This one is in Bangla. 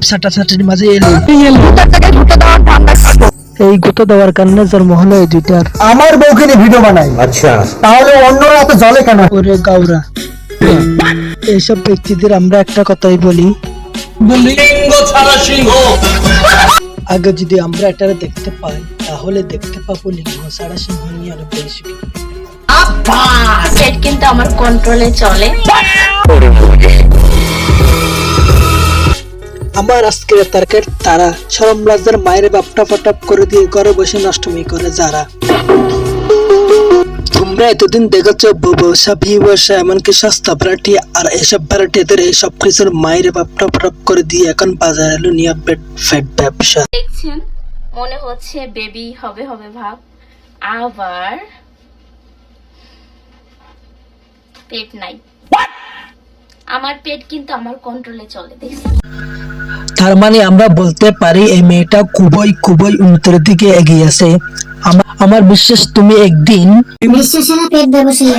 ছাটাছাটির মাঝে এলো এই গুঁতো দেওয়ার কারণে জন্ম হলো এই দুইটার। আমার বউকে নিয়ে ভিডিও বানাই, আচ্ছা তাহলে অন্যরা এত জলে কেন? ওরে গাউরা, এইসব ব্যক্তিদের আমরা একটা কথাই বলি, আগে যদি আমরা এটারে দেখতে পাই তাহলে দেখতে পাবো লিঙ্গ ছাড়া সিংহ নিয়ে অনেক বেশি। পেট কিন্তু আমার কন্ট্রোলে চলে। আমার আজকের তরকারি তারা শরম লজ্জার মায়ের বাপটা ফটাপ করে দিয়ে ঘরে বসে নষ্টমী করে যারা। তোমরা এতদিন দেখেছো ব্যবসা ভিবসা এমনকি সস্তা ভ্যারাইটি, আর এসব ভ্যারাইটিদের এইসব কিছুর মায়ের বাপটা ফটাপ করে দিয়ে এখন বাজারে এলো নিয়ে ফেড ব্যবসা। দেখছেন মনে হচ্ছে বেবি হবে হবে ভাব, আবার পেট নাই। আমার পেট কিন্তু আমার কন্ট্রোলে চলে। দেখছেন, তার মানে আমরা বলতে পারি এই মেয়েটা খুবই খুবই উন্নতির দিকে এগিয়ে আছে। আমার বিশ্বাস তুমি একদিন বিশ্বাসের পেট ব্যবসায়ী